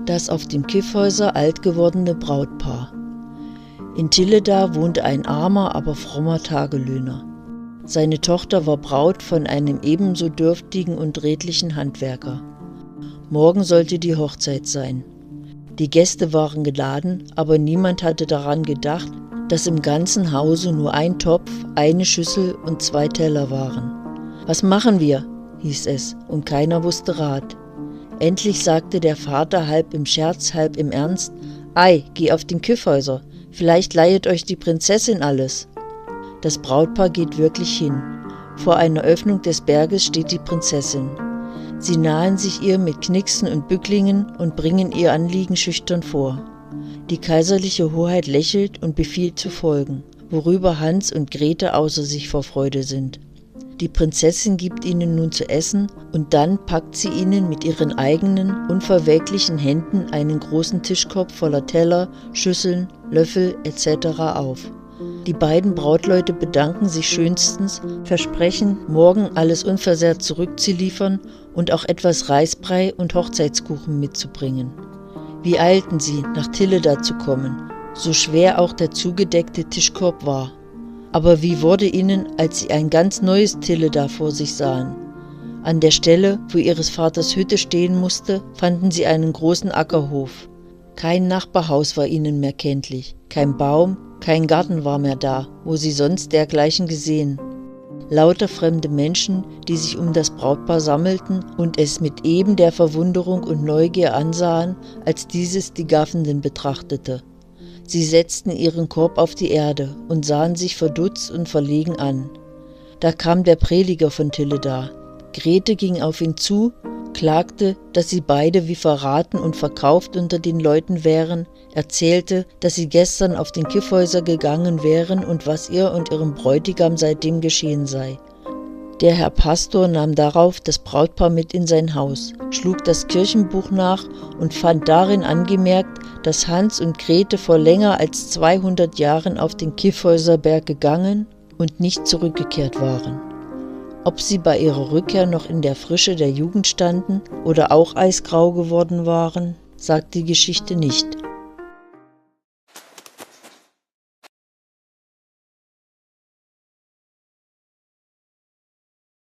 Das auf dem Kyffhäuser alt gewordene Brautpaar. In Tilleda wohnte ein armer, aber frommer Tagelöhner. Seine Tochter war Braut von einem ebenso dürftigen und redlichen Handwerker. Morgen sollte die Hochzeit sein. Die Gäste waren geladen, aber niemand hatte daran gedacht, dass im ganzen Hause nur ein Topf, eine Schüssel und 2 Teller waren. »Was machen wir?« hieß es, und keiner wusste Rat. Endlich sagte der Vater halb im Scherz, halb im Ernst: »Ei, geh auf den Kyffhäuser, vielleicht leihet euch die Prinzessin alles.« Das Brautpaar geht wirklich hin. Vor einer Öffnung des Berges steht die Prinzessin. Sie nahen sich ihr mit Knixen und Bücklingen und bringen ihr Anliegen schüchtern vor. Die kaiserliche Hoheit lächelt und befiehlt zu folgen, worüber Hans und Grete außer sich vor Freude sind. Die Prinzessin gibt ihnen nun zu essen und dann packt sie ihnen mit ihren eigenen, unverwelklichen Händen einen großen Tischkorb voller Teller, Schüsseln, Löffel etc. auf. Die beiden Brautleute bedanken sich schönstens, versprechen, morgen alles unversehrt zurückzuliefern und auch etwas Reisbrei und Hochzeitskuchen mitzubringen. Wie eilten sie, nach Tilleda zu kommen, so schwer auch der zugedeckte Tischkorb war. Aber wie wurde ihnen, als sie ein ganz neues Tilleda vor sich sahen? An der Stelle, wo ihres Vaters Hütte stehen musste, fanden sie einen großen Ackerhof. Kein Nachbarhaus war ihnen mehr kenntlich, kein Baum, kein Garten war mehr da, wo sie sonst dergleichen gesehen. Lauter fremde Menschen, die sich um das Brautpaar sammelten und es mit eben der Verwunderung und Neugier ansahen, als dieses die Gaffenden betrachtete. Sie setzten ihren Korb auf die Erde und sahen sich verdutzt und verlegen an. Da kam der Prediger von Tilleda. Grete ging auf ihn zu, klagte, dass sie beide wie verraten und verkauft unter den Leuten wären, erzählte, dass sie gestern auf den Kyffhäuser gegangen wären und was ihr und ihrem Bräutigam seitdem geschehen sei. Der Herr Pastor nahm darauf das Brautpaar mit in sein Haus, schlug das Kirchenbuch nach und fand darin angemerkt, dass Hans und Grete vor länger als 200 Jahren auf den Kyffhäuserberg gegangen und nicht zurückgekehrt waren. Ob sie bei ihrer Rückkehr noch in der Frische der Jugend standen oder auch eisgrau geworden waren, sagt die Geschichte nicht.